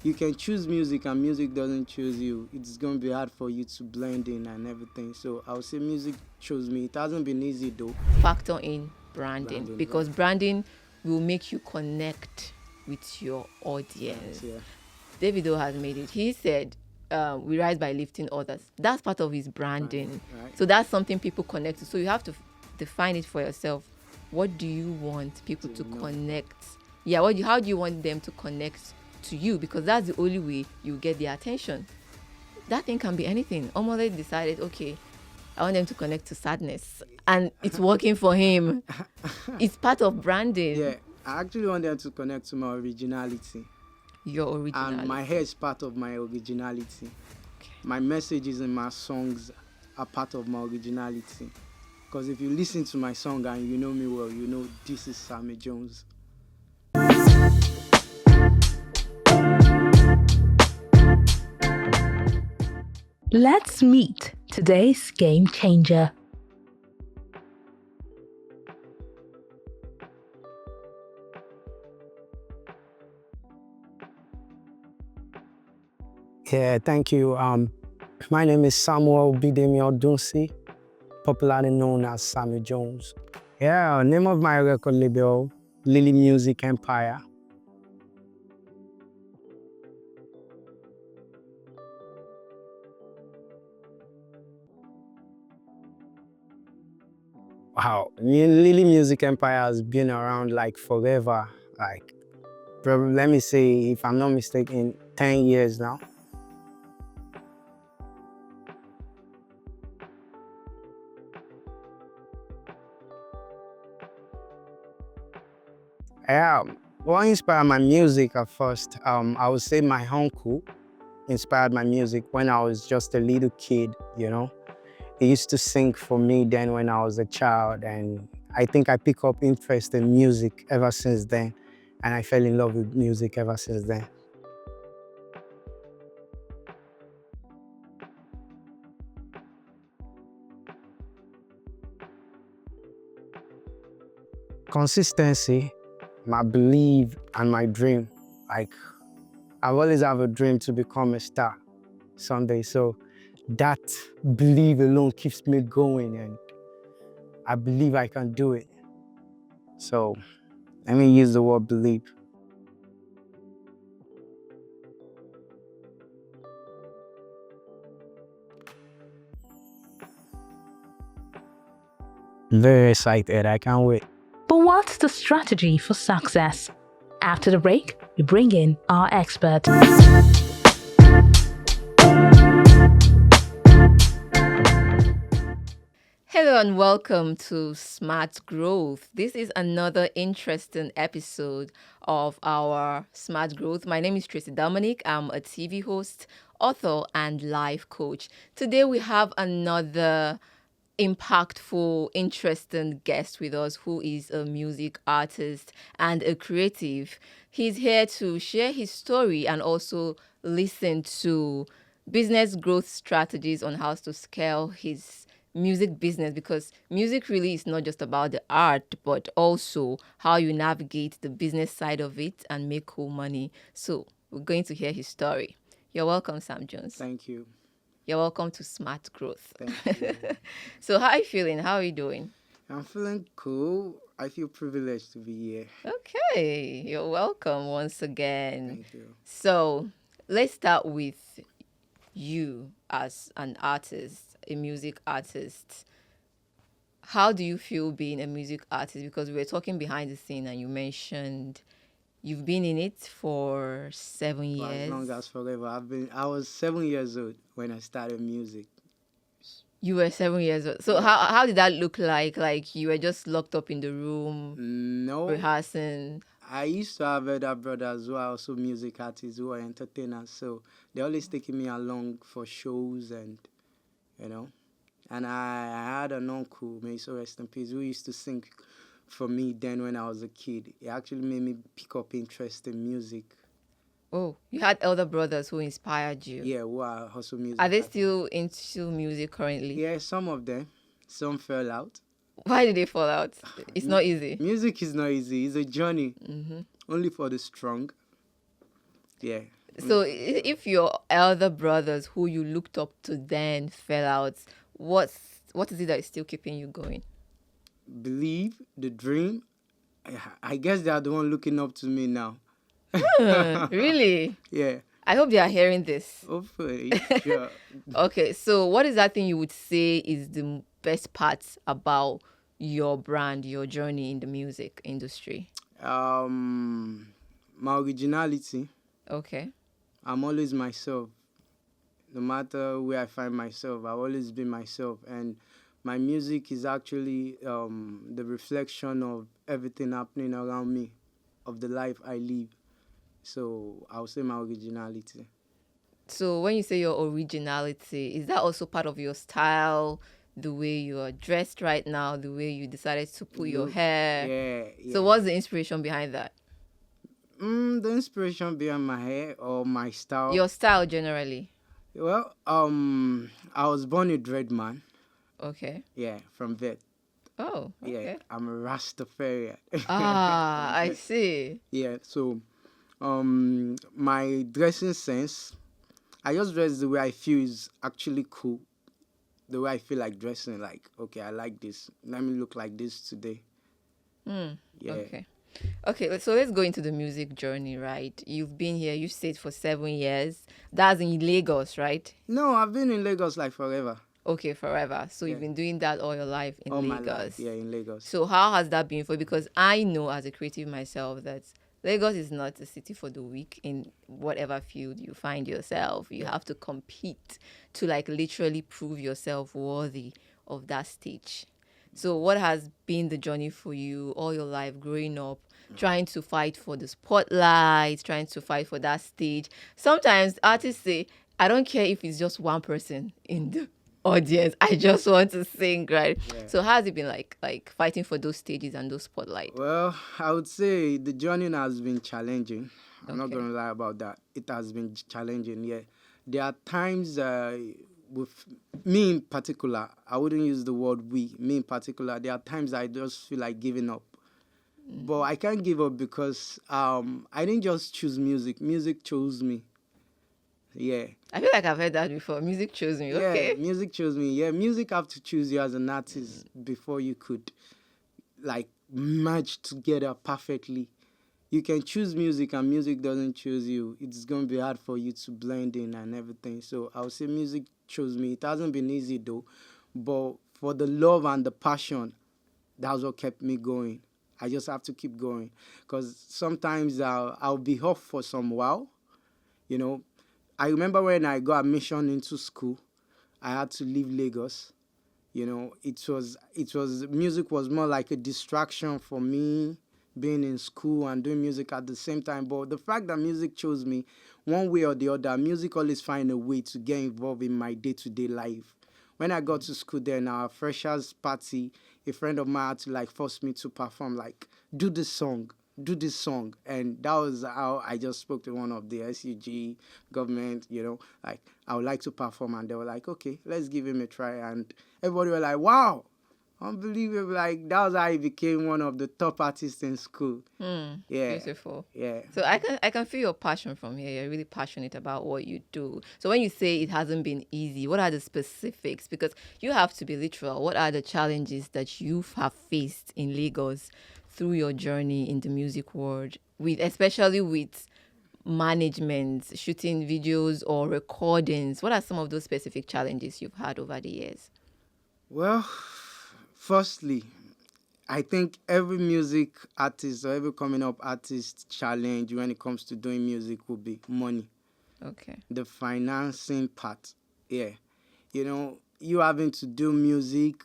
you can choose music and music doesn't choose you. It's going to be hard for you to blend in and everything. So I would say music chose me. It hasn't been easy though. Factor in branding, because branding will make you connect with your audience. Yeah. Davido has made it. He said, we rise by lifting others. That's part of his branding. Right. So that's something people connect to. So you have to define it for yourself. What do you want people to connect? Yeah, how do you want them to connect to you? Because that's the only way you get their attention. That thing can be anything. Omole decided, okay, I want them to connect to sadness. And it's working for him. It's part of branding. Yeah, I actually want them to connect to my originality. Your originality. And my hair is part of my originality. Okay. My messages in my songs are part of my originality. Because if you listen to my song and you know me well, you know this is Sammy Jones. Let's meet today's game changer. Yeah, thank you. My name is Samuel Bidemi Odunsi, popularly known as Sammy Jones. Yeah, name of my record label, Lily Music Empire. Wow, Lily Music Empire has been around like forever. Like, probably, let me say, if I'm not mistaken, 10 years now. Yeah, what inspired my music at first? I would say my uncle inspired my music when I was just a little kid, you know. He used to sing for me then when I was a child, and I think I picked up interest in music ever since then, and I fell in love with music ever since then. Consistency, my belief, and my dream. Like, I've always have a dream to become a star someday, so that belief alone keeps me going, and I believe I can do it. So let me use the word believe. Very excited, I can't wait. But what's the strategy for success? After the break, we bring in our expert. Hello and welcome to Smart Growth. This is another interesting episode of our Smart Growth. My name is Tracy Dominic. I'm a TV host, author, and life coach. Today we have another impactful, interesting guest with us who is a music artist and a creative. He's here to share his story and also listen to business growth strategies on how to scale his music business, because music really is not just about the art but also how you navigate the business side of it and make cool money. So we're going to hear his story. You're welcome, Sam Jones. Thank you. You're welcome to Smart Growth. Thank you. So how are you feeling? How are you doing? I'm feeling cool. I feel privileged to be here. Okay, you're welcome once again. Thank you. So let's start with you as an artist, a music artist. How do you feel being a music artist? Because we were talking behind the scene and you mentioned you've been in it for 7 years. For as long as forever. I was 7 years old when I started music. You were 7 years old. So how did that look like? Like you were just locked up in the room, No. rehearsing? I used to have other brothers who are also music artists, who are entertainers. So they're always taking me along for shows and, you know. And I had an uncle, may he so rest in peace, who used to sing for me then when I was a kid. It actually made me pick up interest in music. Oh, you had elder brothers who inspired you. Yeah, who are also music Are they artists. still into music currently? Yeah, some of them. Some fell out. Why did they fall out? It's not easy. Music is not easy. It's a journey. Only for the strong. Yeah. So if your elder brothers who you looked up to then fell out, what is it that is still keeping you going? Believe the dream. I guess they are the one looking up to me now. Really? Yeah, I hope they are hearing this. hopefully, sure. Okay, so what is that thing you would say is the best part about your brand, your journey in the music industry? My originality. Okay. I'm always myself. No matter where I find myself, I've always been myself. And my music is actually the reflection of everything happening around me, of the life I live. So I'll say my originality. So when you say your originality, is that also part of your style, the way you are dressed right now, the way you decided to put your Look, hair? yeah. So what's the inspiration behind that? The inspiration behind my hair or my style. Your style generally. Well, I was born a dread man. Okay. Yeah, from vet. Oh, Yeah, okay. I'm a Rastafarian. Ah, I see. Yeah, so my dressing sense, I just dress the way I feel is actually cool. The way I feel like dressing, like, okay, I like this. Let me look like this today. Yeah. Okay. Okay, so let's go into the music journey, right? You've been here, you stayed for 7 years. That's in Lagos, right? No, I've been in Lagos like forever. Okay, forever. So you've been doing that all your life in All Lagos. my life, yeah, in Lagos. So how has that been for you? Because I know as a creative myself that Lagos is not a city for the weak in whatever field you find yourself. You have to compete to like literally prove yourself worthy of that stage. So what has been the journey for you all your life growing up, trying to fight for the spotlight, trying to fight for that stage? Sometimes artists say, I don't care if it's just one person in the audience. I just want to sing, right? Yeah. So how has it been like fighting for those stages and those spotlight? Well, I would say the journey has been challenging. I'm not Okay. going to lie about that. It has been challenging, yeah. There are times with me in particular, I wouldn't use the word we, me in particular, there are times I just feel like giving up. But I can't give up because I didn't just choose music. Music chose me. Yeah. I feel like I've heard that before. Music chose me. Yeah, Okay. music chose me. Yeah, music have to choose you as an artist before you could like merge together perfectly. You can choose music and music doesn't choose you. It's going to be hard for you to blend in and everything. So I would say music chose me. It hasn't been easy though, but for the love and the passion, that's what kept me going. I just have to keep going because sometimes I'll be off for some while, you know. I remember when I got admission into school, I had to leave Lagos. You know, it was music was more like a distraction for me being in school and doing music at the same time. But the fact that music chose me, one way or the other, music always find a way to get involved in my day-to-day life. When I got to school then, our freshers party, a friend of mine had to like force me to perform, like, do this song. And that was how I just spoke to one of the SUG government, you know, like, I would like to perform. And they were like, okay, let's give him a try. And everybody were like, wow, unbelievable. Like, that was how I became one of the top artists in school. Yeah. Beautiful. Yeah. So I can feel your passion from here. You're really passionate about what you do. So when you say it hasn't been easy, what are the specifics? Because you have to be literal. What are the challenges that you have faced in Lagos through your journey in the music world, with especially with management, shooting videos or recordings? What are some of those specific challenges you've had over the years? Well, firstly, I think every music artist or every coming up artist challenge when it comes to doing music will be money. Okay. The financing part. Yeah. You know, you having to do music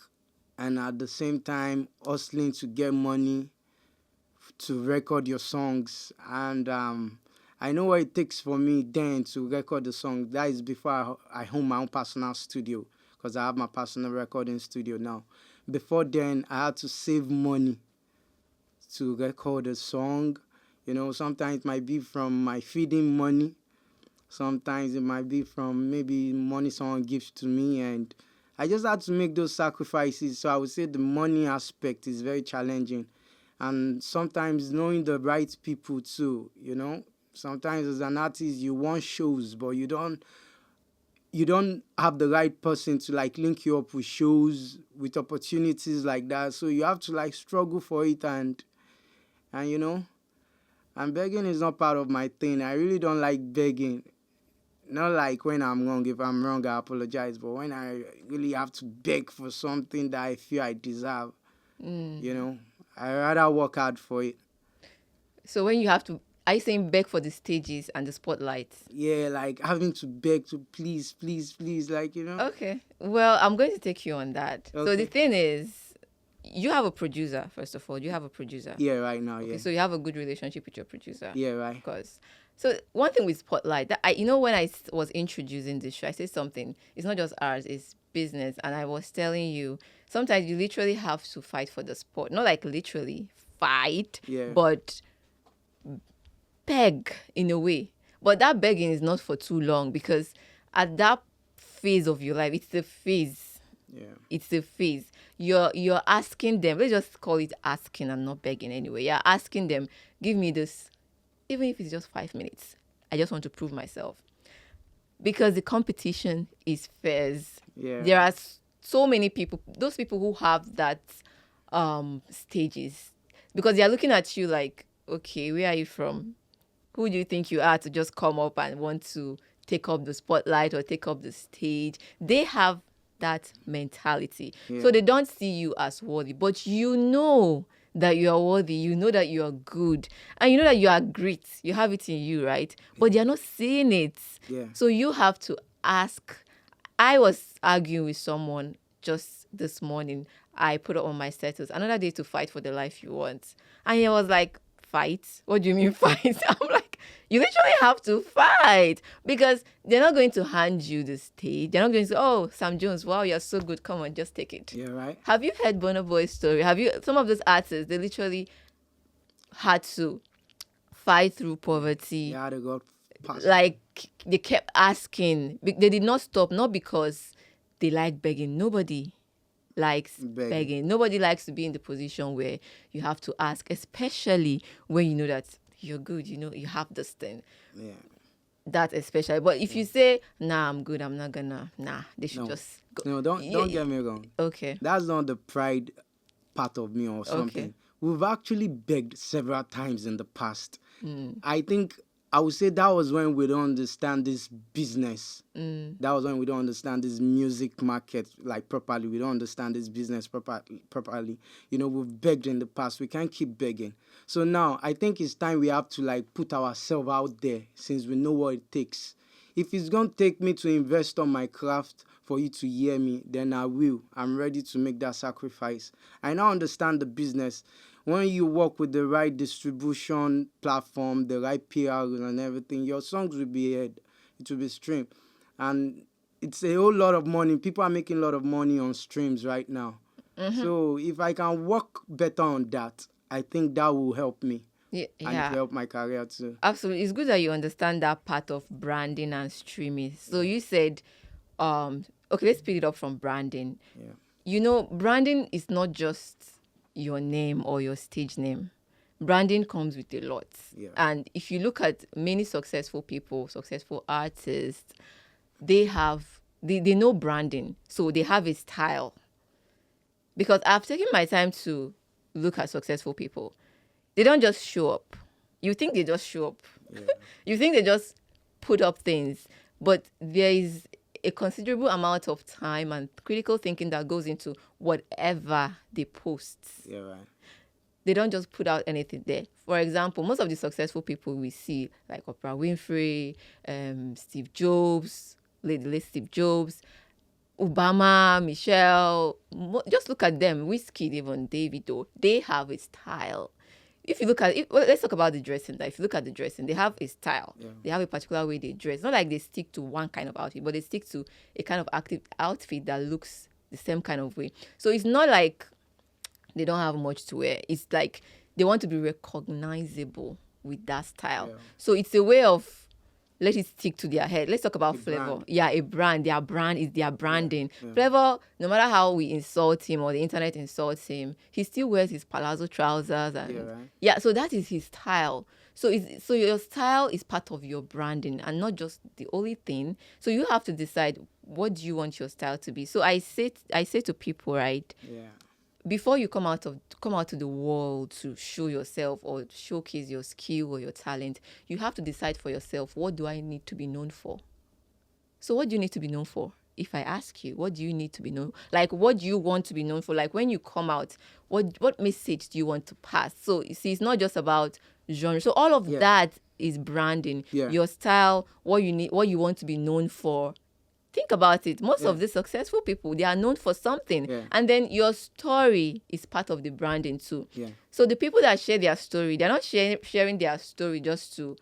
and at the same time hustling to get money to record your songs. And I know what it takes for me then to record the song. That is before I own my own personal studio, because I have my personal recording studio now. Before then, I had to save money to record a song. You know, sometimes it might be from my feeding money. Sometimes it might be from maybe money someone gives to me. And I just had to make those sacrifices. So I would say the money aspect is very challenging. And sometimes knowing the right people too, you know. Sometimes as an artist, you want shows, but you don't have the right person to like link you up with shows, with opportunities like that. So you have to like struggle for it, and and begging is not part of my thing. I really don't like begging. Not like when I'm wrong. If I'm wrong, I apologize. But when I really have to beg for something that I feel I deserve, I rather work hard for it. So when you have to, are you saying beg for the stages and the spotlights? Yeah, like having to beg to please, please, please, like Okay. Well, I'm going to take you on that. So the Okay. thing is, you have a producer, first of all. You have a producer. Yeah, right now, Okay, yeah. so you have a good relationship with your producer. Yeah, right. Because, so one thing with Spotlight, that when I was introducing this show, I said something. It's not just ours, it's business. And I was telling you, sometimes you literally have to fight for the spot. Not like literally fight, Yeah. but beg in a way. But that begging is not for too long, because at that phase of your life, it's a phase. Yeah. It's a phase. You're asking them. Let's just call it asking and not begging anyway. You're asking them, give me this, even if it's just 5 minutes. I just want to prove myself, because the competition is fierce. Yeah. There are so many people. Those people who have that stages, because they are looking at you like, okay, where are you from? Who do you think you are to just come up and want to take up the spotlight or take up the stage? They have that mentality. Yeah. So they don't see you as worthy, but you know that you are worthy, you know that you are good, and you know that you are great. You have it in you, right? But they are not seeing it. Yeah. So you have to ask. I was arguing with someone just this morning. I put it on my status, another day to fight for the life you want. And he was like, fight? What do you mean fight? I'm like, you literally have to fight, because they're not going to hand you the stage. They're not going to say, oh, Sam Jones, wow, you're so good. Come on, just take it. Yeah, right. Have you heard Burna Boy's story? Some of those artists, they literally had to fight through poverty. Yeah, they got past. Like, they kept asking. They did not stop, not because they like begging. Nobody likes begging. Nobody likes to be in the position where you have to ask, especially when you know that you're good, you have this thing. Yeah. That especially. But if you say, nah, I'm good, I'm not gonna, they should just go. No, don't get me wrong. Okay. That's not the pride part of me or something. Okay. We've actually begged several times in the past. I think I would say that was when we don't understand this business. That was when we don't understand this music market like properly. We don't understand this business properly. We've begged in the past. We can't keep begging. So now I think it's time we have to like put ourselves out there, since we know what it takes. If it's going to take me to invest on my craft for you to hear me, then I will. I'm ready to make that sacrifice. I now understand the business. When you work with the right distribution platform, the right PR and everything, your songs will be heard. It will be streamed. And it's a whole lot of money. People are making a lot of money on streams right now. So if I can work better on that, I think that will help me. Yeah. And it will help my career too. Absolutely. It's good that you understand that part of branding and streaming. So you said, okay, let's pick it up from branding. Yeah. Branding is not just your name or your stage name. Branding comes with a lot. Yeah. And if you look at many successful people, successful artists, they know branding. So they have a style. Because I've taken my time to look at successful people. They don't just show up. You think they just show up. Yeah. You think they just put up things. But there is a considerable amount of time and critical thinking that goes into whatever they post. Yeah, right. They don't just put out anything there. For example, most of the successful people we see, like Oprah Winfrey, Steve Jobs, late Steve Jobs, Obama, Michelle, just look at them. Wizkid, even Davido, they have a style. If you look at it, let's talk about the dressing. If you look at the dressing, they have a style. Yeah. They have a particular way they dress. Not like they stick to one kind of outfit, but they stick to a kind of active outfit that looks the same kind of way. So it's not like they don't have much to wear. It's like they want to be recognizable with that style. Yeah. So it's a way of, let it stick to their head. Let's talk about Flavor. Yeah, a brand. Their brand is their branding. Yeah. Yeah. Flavor, no matter how we insult him or the internet insults him, he still wears his palazzo trousers. And so that is his style. So so your style is part of your branding and not just the only thing. So you have to decide, what do you want your style to be? So I say to people, right? Yeah. Before you come out to the world to show yourself or showcase your skill or your talent, you have to decide for yourself, what do I need to be known for? So what do you need to be known for? If I ask you, what do you need to be known? Like, what do you want to be known for? Like, when you come out, what message do you want to pass? So you see, it's not just about genre. So all of that is branding. Yeah. Your style, what you need, what you want to be known for. Think about it. Most of the successful people, they are known for something. Yeah. And then your story is part of the branding too. Yeah. So the people that share their story, they're not sharing their story just to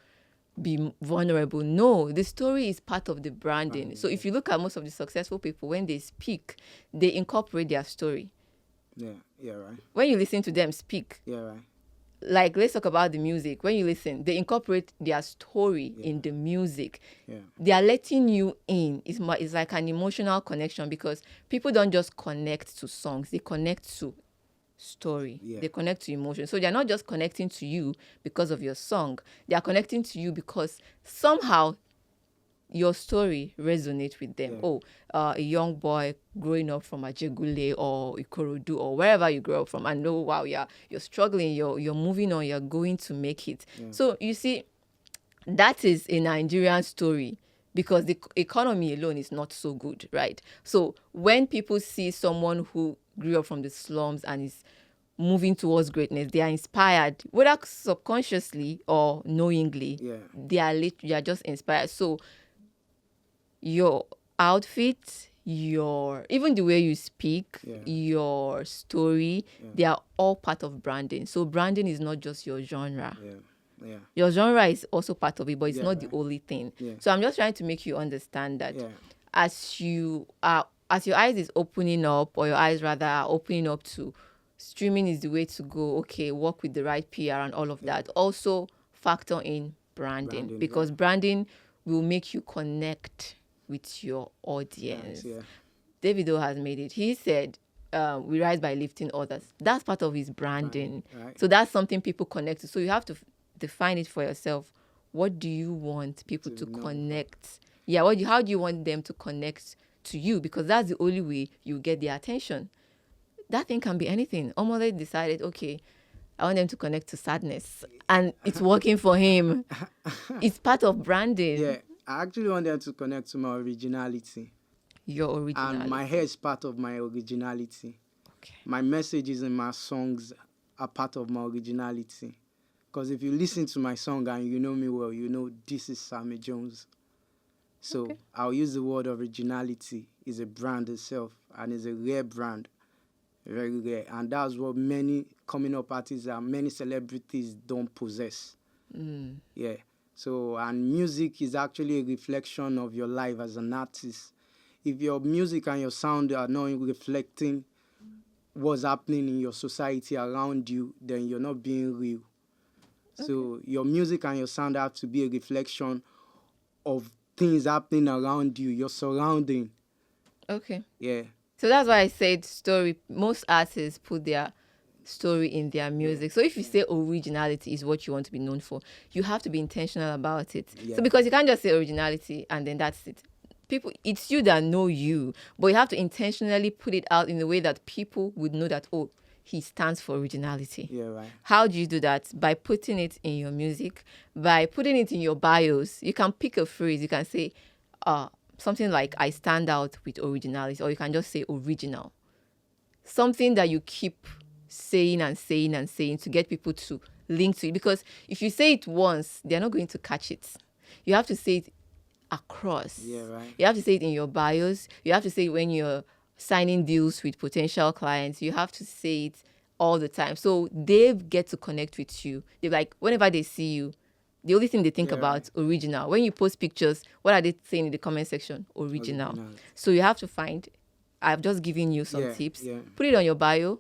be vulnerable. No, the story is part of the branding. So if you look at most of the successful people, when they speak, they incorporate their story. Yeah. Yeah. Right. When you listen to them speak, Yeah. Right. like, let's talk about the music. When you listen, they incorporate their story in the music. Yeah. They are letting you in. It's like an emotional connection, because people don't just connect to songs, they connect to story. Yeah. They connect to emotion. So they're not just connecting to you because of your song. They are connecting to you because somehow your story resonates with them. A young boy growing up from Ajegule or Ikorodu or wherever you grow up from, and know, wow, you're struggling, you're moving on, you're going to make it. So you see, that is a Nigerian story, because the economy alone is not so good, right? So when people see someone who grew up from the slums and is moving towards greatness, they are inspired, whether subconsciously or knowingly. They are just inspired. So your outfit, even the way you speak, your story, they are all part of branding. So branding is not just your genre. Yeah. Your genre is also part of it, but it's not the only thing. Yeah. So I'm just trying to make you understand that as your eyes is opening up, or your eyes rather are opening up to streaming is the way to go. Okay, work with the right PR and all of that. Also factor in branding, because branding will make you connect with your audience. Nice, Davido has made it. He said, we rise by lifting others. That's part of his branding. Right. So that's something people connect to. So you have to define it for yourself. What do you want people to connect? Yeah, how do you want them to connect to you? Because that's the only way you get their attention. That thing can be anything. Omole decided, okay, I want them to connect to sadness. And it's working for him. It's part of branding. Yeah. I actually want them to connect to my originality. Your originality. And my hair is part of my originality. Okay. My messages in my songs are part of my originality. Because if you listen to my song and you know me well, you know this is Sammy Jones. So I'll use the word originality. It's a brand itself, and it's a rare brand. Very rare. And that's what many coming up artists and many celebrities don't possess. Yeah. So, and music is actually a reflection of your life as an artist. If your music and your sound are not reflecting what's happening in your society around you, then you're not being real. So your music and your sound have to be a reflection of things happening around you, your surrounding. Okay. Yeah. So that's why I said story. Most artists put their story in their music. So if you say originality is what you want to be known for, you have to be intentional about it. So because you can't just say originality and then that's it. People, it's you that know you, but you have to intentionally put it out in a way that people would know that, oh, he stands for originality. Yeah, right. How do you do that? By putting it in your music, by putting it in your bios. You can pick a phrase. You can say something like, I stand out with originality, or you can just say original. Something that you keep saying and saying and saying to get people to link to it. Because if you say it once, they're not going to catch it. You have to say it across. Yeah, right. You have to say it in your bios. You have to say it when you're signing deals with potential clients. You have to say it all the time. So they get to connect with you. They're like, whenever they see you, the only thing they think about, original. When you post pictures, what are they saying in the comment section? Original. So you have to find, I've just given you some tips. Yeah. Put it on your bio.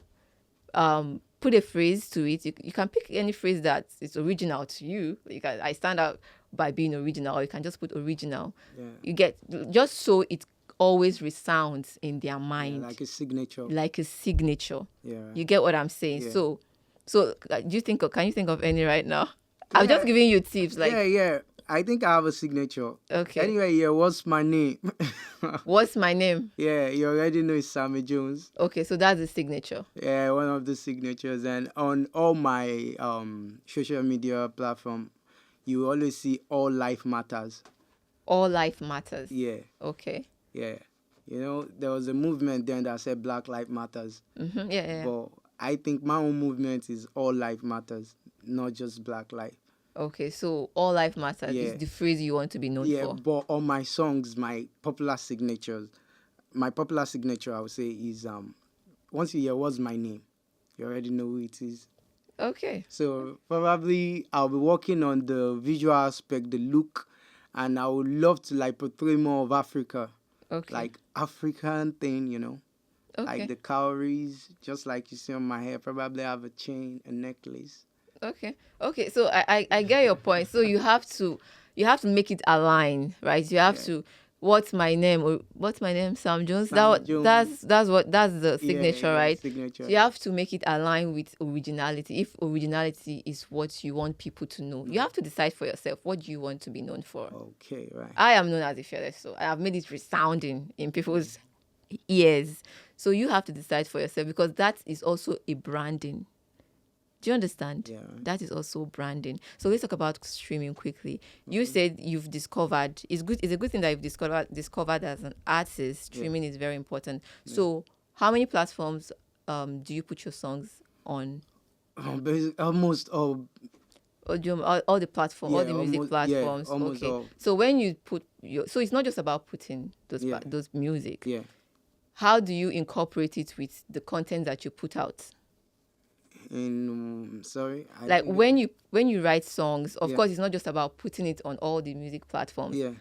Put a phrase to it. You can pick any phrase that is original to you. I stand out by being original, or you can just put original. Yeah. You get, just so it always resounds in their mind. Yeah, like a signature. Like a signature. Yeah. You get what I'm saying? Yeah. So do you think can you think of any right now? I'm just giving you tips. Like, yeah. I think I have a signature. okay, Anyway, yeah, what's my name? what's my name? Yeah, you already know it's Sammy Jones. Okay, so that's the signature. Yeah, one of the signatures. And on all my social media platform, you always see all life matters. All life matters. Yeah, Okay. yeah. You know, there was a movement then that said Black Life Matters. Yeah, yeah. But I think my own movement is all life matters, not just Black life. Okay, so all life matters Yeah. is the phrase you want to be known Yeah, for. but on my songs, my popular signature, I would say is once you hear what's my name, you already know who it is. Okay. So probably I'll be working on the visual aspect, the look, and I would love to like portray more of Africa, Okay. like African thing, okay. like the cowries, just like you see on my hair. Probably have a chain, a necklace. Okay. Okay. So I get your point. So you have to make it align, right? You have to what's my name Sam Jones. Sam Jones. That's the signature, Yeah, right? signature. So you have to make it align with originality. If originality is what you want people to know, you have to decide for yourself what do you want to be known for. Okay, right. I am known as a fearless, so I have made it resounding in people's ears. So you have to decide for yourself because that is also a branding. Do you understand? Yeah. That is also branding. So let's talk about streaming quickly. You said you've discovered it's a good thing that you've discovered as an artist. Streaming is very important. So how many platforms do you put your songs on? Almost all. All the platforms, all the music almost, platforms. almost Okay. all. So when you put so it's not just about putting those music. Yeah. How do you incorporate it with the content that you put out? Sorry. Like when you write songs, of Yeah. course, it's not just about putting it on all the music platforms. Yeah.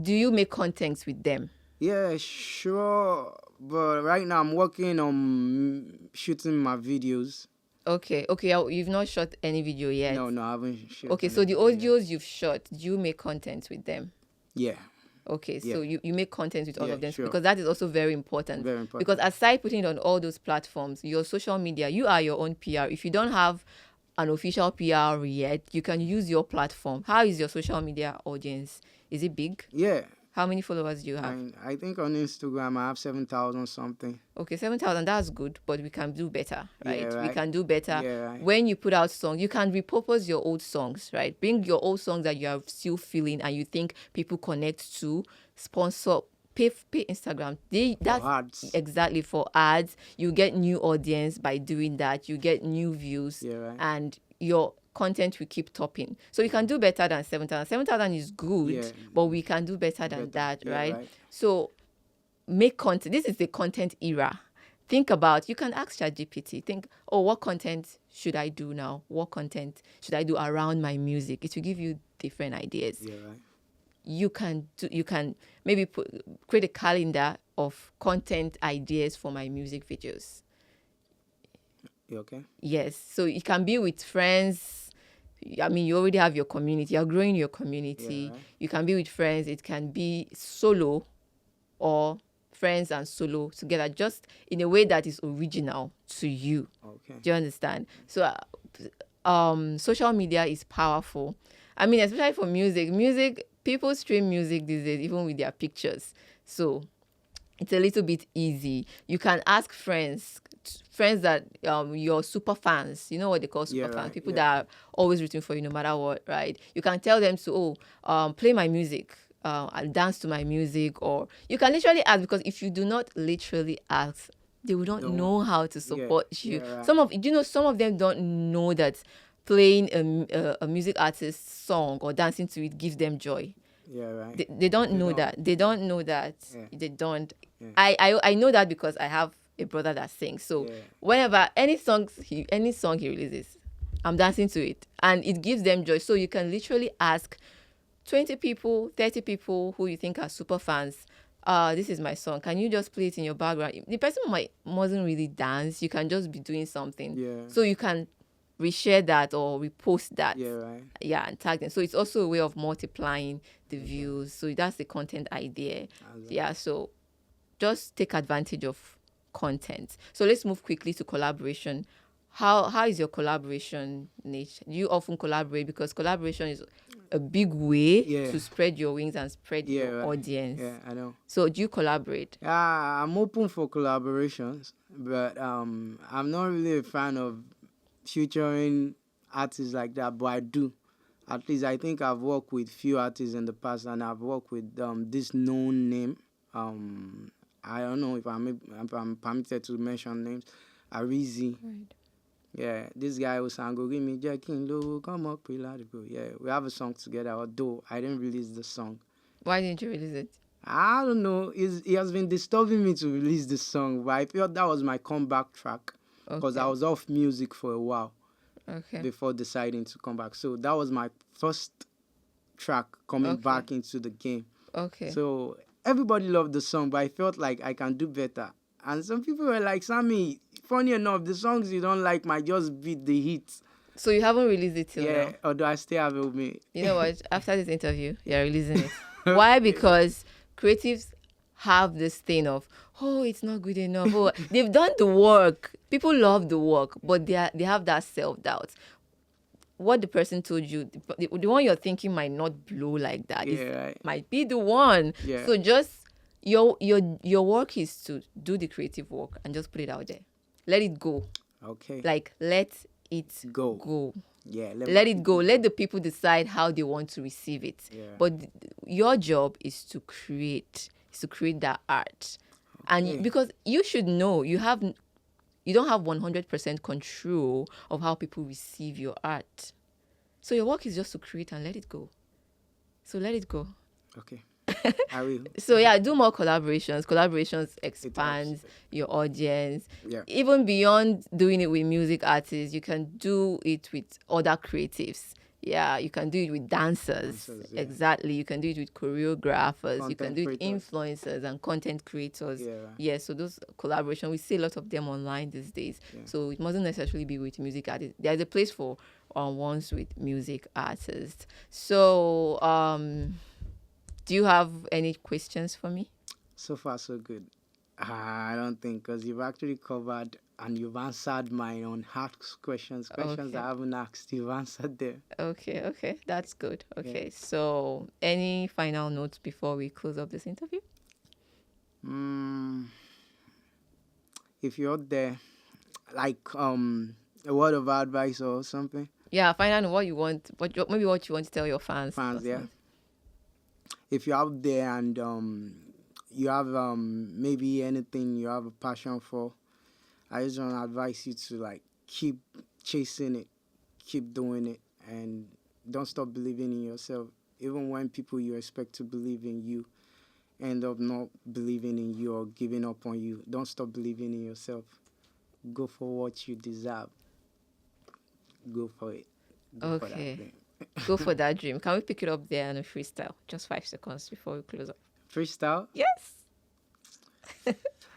Do you make contents with them? Yeah, sure. But right now I'm working on shooting my videos. Okay. You've not shot any video yet. No, I haven't shot. Okay, so the audios you've shot, do you make contents with them? Yeah. Okay, Yeah. so you make content with all Yeah, of them sure. because that is also very important. Very important. Because aside putting it on all those platforms, your social media, you are your own PR. If you don't have an official PR yet, you can use your platform. How is your social media audience? Is it big? Yeah. How many followers do you have? I think on Instagram I have 7,000 something. Okay, 7,000, that's good, but we can do better, right? Yeah, We right. can do better. Yeah, right. When you put out songs, you can repurpose your old songs, right? Bring your old songs that you are still feeling and you think people connect to, sponsor, pay Instagram. That's ads. exactly for ads. You get new audience by doing that. You get new views, Yeah, right. and your content will keep topping. So you can do better than 7,000. 7,000 is good, Yeah. but we can do better than that, Yeah, right? right. So make content. This is the content era. Think about, you can ask ChatGPT, think, oh, what content should I do now? What content should I do around my music? It will give you different ideas. Yeah, right. You can maybe create a calendar of content ideas for my music videos. You okay? Yes. So it can be with friends. I mean, you already have your community. You're growing your community. Yeah, right. You can be with friends. It can be solo or friends and solo together, just in a way that is original to you. Okay. Do you understand? So social media is powerful. I mean, especially for music, people stream music these days, even with their pictures. So it's a little bit easy. You can ask friends that you're super fans. You know what they call super fans? right, People yeah. that are always rooting for you no matter what, right? You can tell them to, play my music. I'll dance to my music, or you can literally ask, because if you do not literally ask, they will not know how to support you. yeah, right. Some of them don't know that playing a music artist's song or dancing to it gives them joy. Yeah, right. They don't know that. They don't know that. Yeah. They don't. Yeah. I know that because I have a brother that sings. So Yeah. whenever any song he releases, I'm dancing to it, and it gives them joy. So you can literally ask 20 people, 30 people who you think are super fans. This is my song. Can you just play it in your background? The person mustn't really dance. You can just be doing something. Yeah. So you can reshare that or repost that. Yeah, right. Yeah, and tag them. So it's also a way of multiplying the views. So that's the content idea. Yeah, so just take advantage of content. So let's move quickly to collaboration. how is your collaboration nature? Do you often collaborate? Because collaboration is a big way Yeah. to spread your wings and spread your right. audience. Yeah, I know. So do you collaborate? I'm open for collaborations, but I'm not really a fan of featuring artists like that. But I do. At least I think I've worked with few artists in the past, and I've worked with this known name. I don't know if I'm permitted to mention names. Arizi. Right. Yeah, this guy was sang give me Jackin Low, come up, bro. Yeah, we have a song together, although I didn't release the song. Why didn't you release it? I don't know. It has been disturbing me to release this song, but I felt that was my comeback track because I was off music for a while before deciding to come back. So that was my first track coming back into the game. Okay. So everybody loved the song, but I felt like I can do better. And some people were like, Sammy, funny enough, the songs you don't like might just beat the hits. So you haven't released it till now? Although I still have it with me. You know what? After this interview, you're releasing it. Why? Because creatives have this thing of, oh, it's not good enough. Oh, they've done the work. People love the work, but they have that self-doubt. What the person told you, the one you're thinking might not blow like that. Might be the one. Yeah. So just your work is to do the creative work and just put it out there. Let it go. Okay. Like, let it go. Yeah. Let it go. Let the people decide how they want to receive it. Yeah. But your job is to create that art. And because you should know, you don't have 100% control of how people receive your art. So your work is just to create and let it go. So let it go. Okay. I will. So do more collaborations. Collaborations expands your audience. Yeah. Even beyond doing it with music artists, you can do it with other creatives. Yeah, you can do it with dancers. Exactly. You can do it with choreographers. You can do it with influencers and content creators. Yeah. So those collaborations, we see a lot of them online these days. Yeah. So it mustn't necessarily be with music artists. There's a place for ones with music artists. So do you have any questions for me? So far, so good. I don't think, because you've actually covered and you've answered my own hard questions I haven't asked. You've answered them. Okay. That's good. Okay. So any final notes before we close up this interview? If you're there, like a word of advice or something. Yeah, find out what you want, maybe what you want to tell your fans. Yeah. If you're out there and you have maybe anything you have a passion for, I just want to advise you to like keep chasing it, keep doing it, and don't stop believing in yourself. Even when people you expect to believe in you end up not believing in you or giving up on you, don't stop believing in yourself. Go for what you deserve. Go for it. Go for that dream. Go for that dream. Can we pick it up there in a freestyle? Just 5 seconds before we close up. Freestyle? Yes.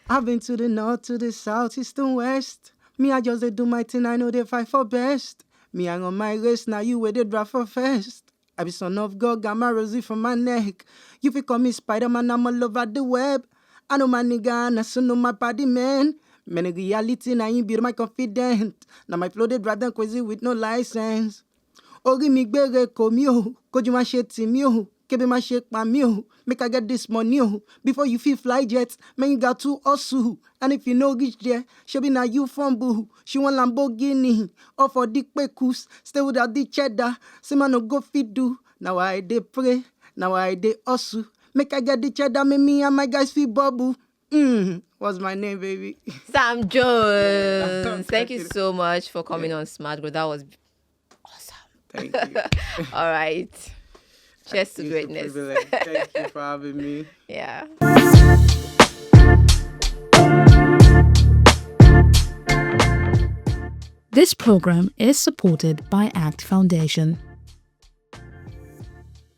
I've been to the north, to the south, east and west. Me, I just do my thing, I know they fight for best. Me, I on my race, now you where they draft for first. I be son of God, got my rosy from my neck. You fi call me Spider-Man, I'm all over the web. I know my nigga, and I so know my body, man. Many reality, now you build my confident. Now my flow, they drive them crazy with no license. Ori mi gbere ko mi o, koju ma ṣe ti mi o, kebe ma ṣe pa mi o, make I get this money o. Before you feel fly jet, man you got to hustle. And if you no reach there, shebi na you fumble. She want Lamborghini, or for the pekus, stay without the cheddar. Say man no go fit do, now I dey pray, now I dey hustle. Make I get the cheddar, make me and my guys feel bubble. What's my name, baby? Sam Jones. Thank you so much for coming on Smart Growth. That was awesome. Thank you. All right. Cheers to greatness. Thank you for having me. Yeah. This program is supported by ACT Foundation.